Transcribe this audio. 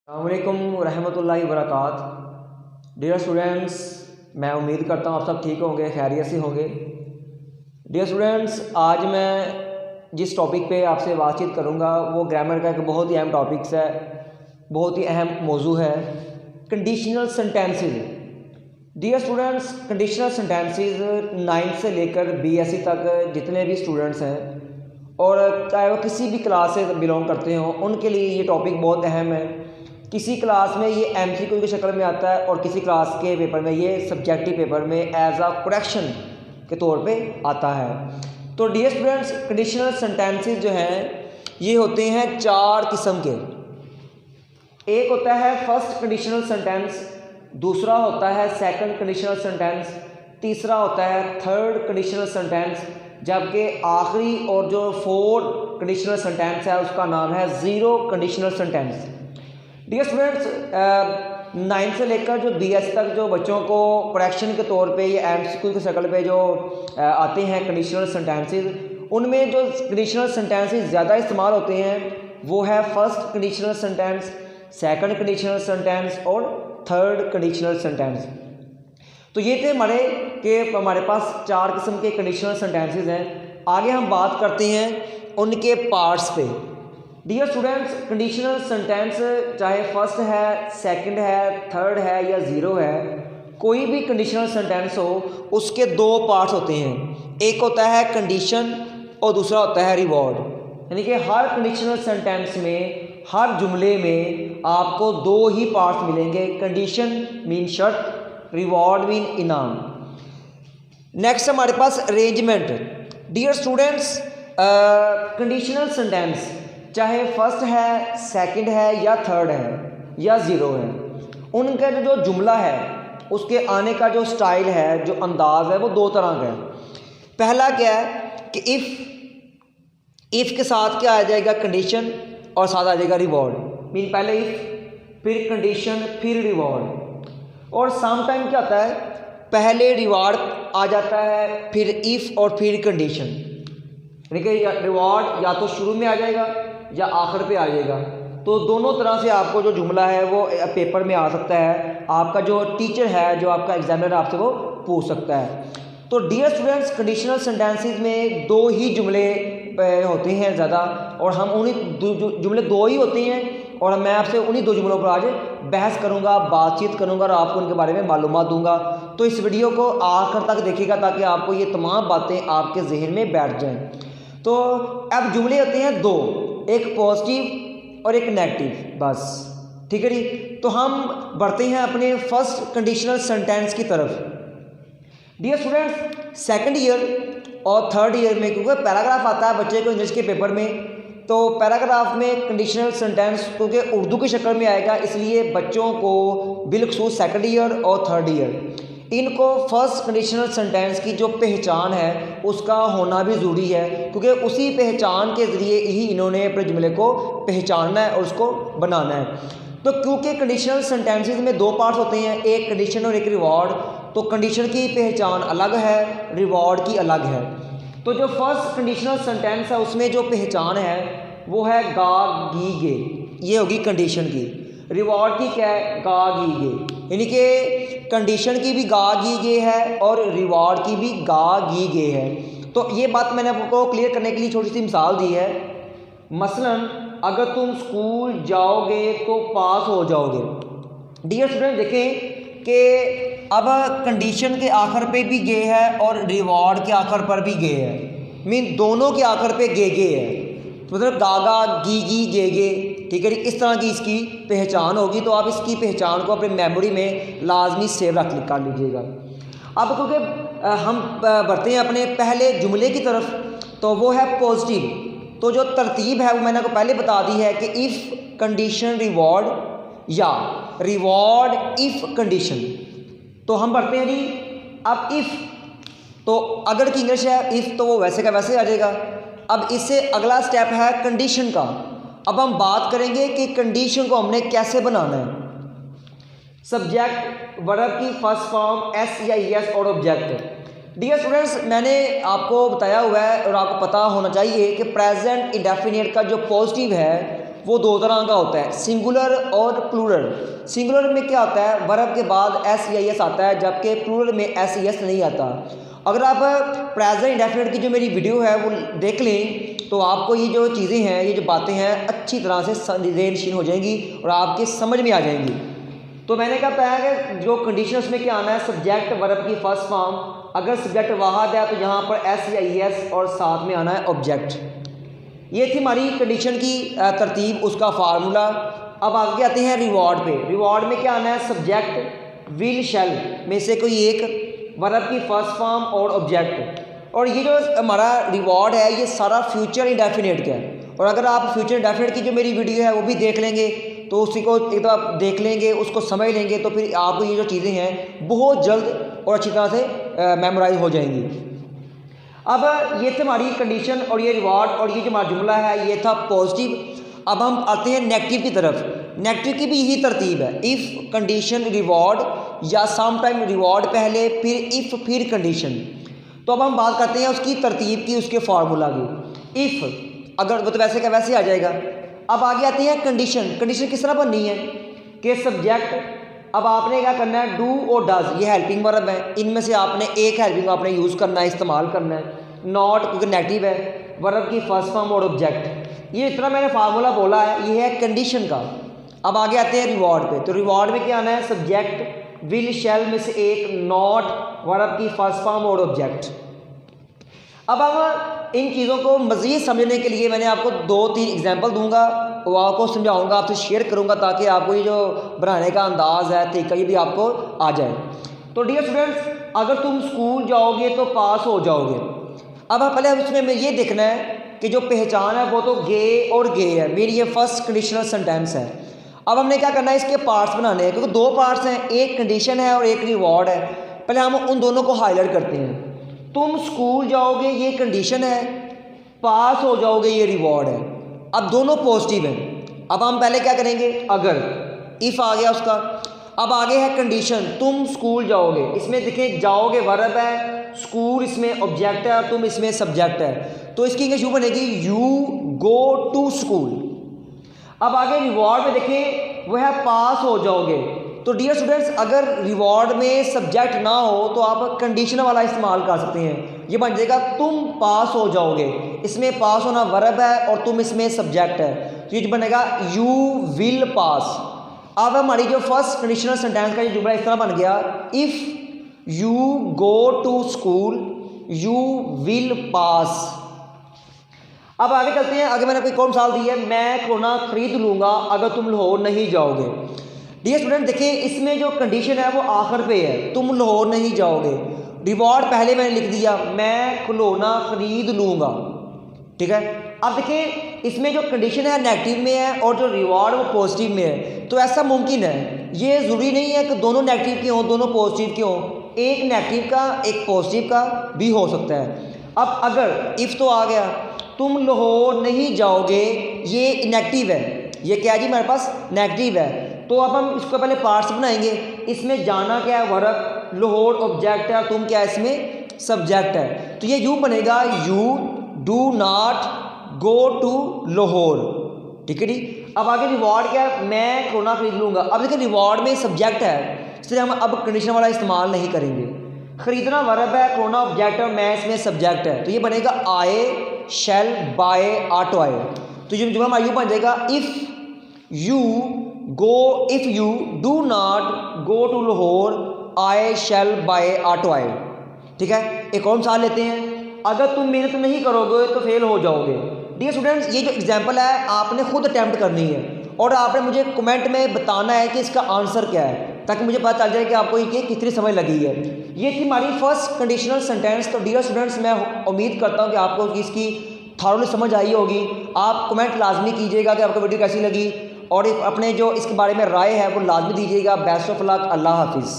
अस्सलामुअलैकुम वरहमतुल्लाहि वबरकातुहू। Dear students, मैं उम्मीद करता हूँ आप सब ठीक होंगे, खैरियत से होंगे। डियर स्टूडेंट्स, आज मैं जिस टॉपिक पे आपसे बातचीत करूँगा वो ग्रामर का एक बहुत ही अहम टॉपिक्स है, बहुत ही अहम मौजू है, conditional sentences. Dear students, conditional sentences 9th से लेकर BSc तक जितने भी स्टूडेंट्स हैं और चाहे वो किसी भी क्लास से बिलोंग करते हों, उनके लिए ये टॉपिक बहुत अहम है। किसी क्लास में ये MCQ की शक्ल में आता है और किसी क्लास के पेपर में ये सब्जेक्टिव पेपर में एज अ करेक्शन के तौर पे आता है। तो डियर स्टूडेंट्स, कंडीशनल सेंटेंसेस जो हैं ये होते हैं 4 किस्म के। एक होता है फर्स्ट कंडीशनल सेंटेंस, दूसरा होता है सेकंड कंडीशनल सेंटेंस, तीसरा होता है थर्ड कंडीशनल सेंटेंस, जबकि आखिरी और जो फोर्थ कंडीशनल सेंटेंस है उसका नाम है zero conditional sentence. Dear students, 9th से लेकर जो BSc तक जो बच्चों को करेक्शन के तौर पे ये MCQ की शक्ल पे जो आते हैं कंडीशनल सेंटेंसेस, उनमें जो कंडीशनल सेंटेंसेस ज़्यादा इस्तेमाल होते हैं वो है first conditional sentence, second conditional sentence और थर्ड कंडीशनल सेंटेंस। तो ये थे हमारे पास 4 किस्म के कंडीशनल सेंटेंसेस हैं। आगे हम बात करते हैं उनके पार्ट्स पे। डियर स्टूडेंट्स, कंडीशनल सेंटेंस चाहे फर्स्ट है, सेकंड है, थर्ड है या ज़ीरो है, कोई भी कंडीशनल सेंटेंस हो उसके 2 पार्ट्स होते हैं। एक होता है कंडीशन और दूसरा होता है रिवॉर्ड। यानी कि हर कंडीशनल सेंटेंस में, हर जुमले में आपको 2 ही पार्ट्स मिलेंगे। कंडीशन मीन शर्त, रिवॉर्ड मीन इनाम। नेक्स्ट हमारे पास arrangement. Dear students, conditional sentence चाहे फर्स्ट है, सेकंड है या थर्ड है या ज़ीरो है, उनका जो जुमला है उसके आने का जो स्टाइल है, जो अंदाज़ है, वो 2 तरह का है। पहला क्या है कि इफ़ के साथ क्या आ जाएगा, कंडीशन, और साथ आ जाएगा रिवॉर्ड। मीन पहले इफ़, फिर कंडीशन, फिर रिवॉर्ड। और सम टाइम क्या होता है, पहले रिवॉर्ड आ जाता है, फिर इफ़ और फिर कंडीशन। यानी कि रिवॉर्ड या तो शुरू में आ जाएगा या आखिर पे आ जाएगा। तो दोनों तरह से आपको जो जुमला है वो पेपर में आ सकता है। आपका जो टीचर है, जो आपका एग्जामिनर आपसे वो पूछ सकता है। तो डियर स्टूडेंट्स, कंडीशनल सेंटेंसेस में 2 ही जुमले होते हैं ज़्यादा, और हम उन्हीं जुमले 2 ही होते हैं, और मैं आपसे उन्हीं 2 जुमलों पर आज बहस करूँगा, बातचीत करूँगा और आपको उनके बारे में मालूमात दूंगा। तो इस वीडियो को आखिर तक देखिएगा ताकि आपको ये तमाम बातें आपके जहन में बैठ जाएँ। तो अब जुमले होते हैं 2, एक पॉजिटिव और एक नेगेटिव, बस। ठीक है जी। तो हम बढ़ते हैं अपने फर्स्ट कंडीशनल सेंटेंस की तरफ। डियर स्टूडेंट्स, सेकंड ईयर और थर्ड ईयर में क्योंकि पैराग्राफ आता है बच्चे को इंग्लिश के पेपर में, तो पैराग्राफ में कंडीशनल सेंटेंस क्योंकि उर्दू की शक्ल में आएगा, इसलिए बच्चों को बिलखसूस सेकंड ईयर और थर्ड ईयर इनको फर्स्ट कंडीशनल सेंटेंस की जो पहचान है उसका होना भी ज़रूरी है, क्योंकि उसी पहचान के ज़रिए ही इन्होंने अपने जुमले को पहचानना है और उसको बनाना है। तो क्योंकि कंडीशनल सेंटेंसेस में 2 पार्ट्स होते हैं, एक कंडीशन और एक रिवॉर्ड, तो कंडीशन की पहचान अलग है, रिवॉर्ड की अलग है। तो जो फर्स्ट कंडीशनल सेंटेंस है उसमें जो पहचान है वो है गा गी गे, ये होगी कंडीशन की। रिवॉर्ड की क्या है, गा गी गे, यानी कि कंडीशन की भी गा गी गे है और रिवॉर्ड की भी गा गी गे है। तो ये बात मैंने आपको क्लियर करने के लिए छोटी सी मिसाल दी है। मसलन अगर तुम स्कूल जाओगे तो पास हो जाओगे। डियर स्टूडेंट, देखें कि अब कंडीशन के आखिर पे भी गे है और रिवॉर्ड के आखिर पर भी गे है, मीन दोनों के आखिर पे गे गे है, मतलब गागा गी गी गे गे। ठीक है, इस तरह की इसकी पहचान होगी। तो आप इसकी पहचान को अपनी मेमोरी में लाजमी सेव कर लीजिएगा। अब क्योंकि हम बढ़ते हैं अपने पहले जुमले की तरफ, तो वो है पॉजिटिव। तो जो तरतीब है वो मैंने आपको पहले बता दी है कि इफ़ कंडीशन रिवॉर्ड या रिवॉर्ड इफ़ कंडीशन। तो हम बढ़ते हैं जी। अब इफ़, तो अगर की इंग्लिश है इफ़, तो वो वैसे का वैसे आ जाएगा। अब इससे अगला स्टेप है कंडीशन का। अब हम बात करेंगे कि कंडीशन को हमने कैसे बनाना है। सब्जेक्ट वर्ब की फर्स्ट फॉर्म एस या एस और ऑब्जेक्ट। डियर स्टूडेंट्स, मैंने आपको बताया हुआ है और आपको पता होना चाहिए कि प्रेजेंट इंडेफिनिट का जो पॉजिटिव है वो दो तरह का होता है, सिंगुलर और प्लूरल। सिंगुलर में क्या होता है, वर्ब के बाद एस या एस आता है, जबकि प्लूरल में एस या एस नहीं आता। अगर आप प्रेजेंट इंडेफिनिट की जो मेरी वीडियो है वो देख लें तो आपको ये जो चीज़ें हैं, ये जो बातें हैं अच्छी तरह से ज़हन-नशीन हो जाएंगी और आपके समझ में आ जाएंगी। तो मैंने कहा था कि जो कंडीशन उसमें क्या आना है, सब्जेक्ट वर्ब की फर्स्ट फॉर्म, अगर सब्जेक्ट वाहिद है तो यहाँ पर एस या ई एस और साथ में आना है ऑब्जेक्ट। ये थी हमारी कंडीशन की तरतीब, उसका फार्मूला। अब आगे आते हैं रिवॉर्ड पे। रिवॉर्ड में क्या आना है, सब्जेक्ट विल शैल में से कोई एक, वर्ब की फर्स्ट फॉर्म और ऑब्जेक्ट। और ये जो हमारा रिवॉर्ड है ये सारा फ्यूचर इंडेफिनिट का है। और अगर आप फ्यूचर इंडेफिनिट की जो मेरी वीडियो है वो भी देख लेंगे तो उसी को एक तो आप देख लेंगे, उसको समझ लेंगे, तो फिर आपको ये जो चीज़ें हैं बहुत जल्द और अच्छी तरह से मेमोराइज हो जाएंगी। अब ये थी हमारी कंडीशन और ये रिवॉर्ड और ये जो हमारा जुमला है ये था पॉजिटिव। अब हम आते हैं नेगेटिव की तरफ। नेगेटिव की भी यही तरतीब है, इफ़ कंडीशन रिवॉर्ड या सम टाइम रिवॉर्ड पहले फिर इफ़ फिर कंडीशन। तो अब हम बात करते हैं उसकी तरतीब की, उसके फार्मूला की। इफ़ अगर वो तो वैसे का वैसे आ जाएगा। अब आगे आते हैं कंडीशन। कंडीशन किस तरह बननी है कि सब्जेक्ट, अब आपने क्या करना है, डू और डज, ये हेल्पिंग वर्ब है, इनमें से आपने एक हेल्पिंग आपने यूज़ करना है, इस्तेमाल करना है। नॉट क्योंकि नेगेटिव है, वर्ब की फर्स्ट फॉर्म और ऑब्जेक्ट। ये इतना मैंने फार्मूला बोला है, ये है कंडीशन का। अब आगे आते हैं रिवॉर्ड पे। तो रिवॉर्ड में क्या आना है, सब्जेक्ट विल शैल में से एक, नॉट वर्ब की फर्स्ट फॉर्म और ऑब्जेक्ट। अब हम इन चीज़ों को मज़ीद समझने के लिए मैंने आपको 2-3 एग्जांपल दूंगा, वो आपको समझाऊंगा, आपसे शेयर करूंगा ताकि आपको ये जो बनाने का अंदाज़ है, तरीका, ये भी आपको आ जाए। तो डियर स्टूडेंट्स, अगर तुम स्कूल जाओगे तो पास हो जाओगे। अब पहले उसमें ये देखना है कि जो पहचान है वो तो गे और गे है, मेरी ये फर्स्ट कंडीशनल सेंटेंस है। अब हमने क्या करना है, इसके पार्ट्स बनाने हैं, क्योंकि 2 पार्ट्स हैं, एक कंडीशन है और एक रिवॉर्ड है। पहले हम उन दोनों को हाईलाइट करते हैं। तुम स्कूल जाओगे ये कंडीशन है, पास हो जाओगे ये रिवॉर्ड है। अब दोनों पॉजिटिव हैं। अब हम पहले क्या करेंगे, अगर इफ़ आ गया उसका। अब आगे है कंडीशन, तुम स्कूल जाओगे, इसमें देखिए जाओगे वर्ब है, स्कूल इसमें ऑब्जेक्ट है और तुम इसमें सब्जेक्ट है, तो इसकी इंग्लिश यूँ बनेगी यू गो टू स्कूल। अब आगे रिवॉर्ड में देखिए वो है पास हो जाओगे। तो डियर स्टूडेंट्स, अगर रिवॉर्ड में सब्जेक्ट ना हो तो आप कंडीशन वाला इस्तेमाल कर सकते हैं, ये बन जाएगा तुम पास हो जाओगे। इसमें पास होना वर्ब है और तुम इसमें सब्जेक्ट है, तो ये बनेगा यू विल पास। अब हमारी जो फर्स्ट कंडीशनल सेंटेंस का ये जुमला इस तरह बन गया, if you go to school you will pass. अब आगे चलते हैं। आगे मैंने कोई कौन मिसाल दी है, मैं खिलौना खरीद लूँगा अगर तुम लाहौर नहीं जाओगे। डियर स्टूडेंट देखिए, इसमें जो कंडीशन है वो आखिर पे है, तुम लाहौर नहीं जाओगे। रिवॉर्ड पहले मैंने लिख दिया, मैं खिलौना खरीद लूँगा, ठीक है। अब देखिए इसमें जो कंडीशन है नेगेटिव में है और जो रिवॉर्ड वो पॉजिटिव में है, तो ऐसा मुमकिन है, ये ज़रूरी नहीं है कि दोनों नेगेटिव के हों दोनों पॉजिटिव के हों, एक नेगेटिव का एक पॉजिटिव का भी हो सकता है। अब अगर इफ़ तो आ गया, तुम लाहौर नहीं जाओगे, ये नेगेटिव है, ये क्या है जी हमारे पास नेगेटिव है। तो अब हम इसको पहले पार्ट्स बनाएंगे। इसमें जाना क्या है वर्ब, लाहौर ऑब्जेक्ट है, तुम क्या है इसमें सब्जेक्ट है, तो ये यूँ बनेगा you do not go to Lahore, ठीक है जी। अब आगे रिवॉर्ड क्या है, मैं खिलौना खरीद लूँगा। अब देखिए रिवॉर्ड में सब्जेक्ट है, इसलिए हम अब कंडीशन वाला इस्तेमाल नहीं करेंगे। खरीदना वर्ब है, खिलौना ऑब्जेक्ट है, मैं इसमें सब्जेक्ट है, तो ये बनेगा आए शैल बाय ऑटो आए। तो ये जुमला हमारा यूँ बन जाएगा, if you go, if you do not go to Lahore I shall by auto आए, ठीक है। एक और मिसाल लेते हैं, अगर तुम मेहनत नहीं करोगे तो फेल हो जाओगे। डियर स्टूडेंट्स, ये जो एग्जांपल है आपने खुद अटैम्प्ट करनी है और आपने मुझे कमेंट में बताना है कि इसका आंसर क्या है, ताकि मुझे पता चल जाए कि आपको ये कितनी समय लगी है। ये थी हमारी फर्स्ट कंडीशनल सेंटेंस। तो डियर स्टूडेंट्स, मैं उम्मीद करता हूँ कि आपको इसकी थॉरली समझ आई होगी। आप कमेंट लाजमी कीजिएगा कि आपको वीडियो कैसी लगी और अपने जो इसके बारे में राय है वो लाजमी दीजिएगा। बेस्ट ऑफ लक, अल्लाह हाफिज़।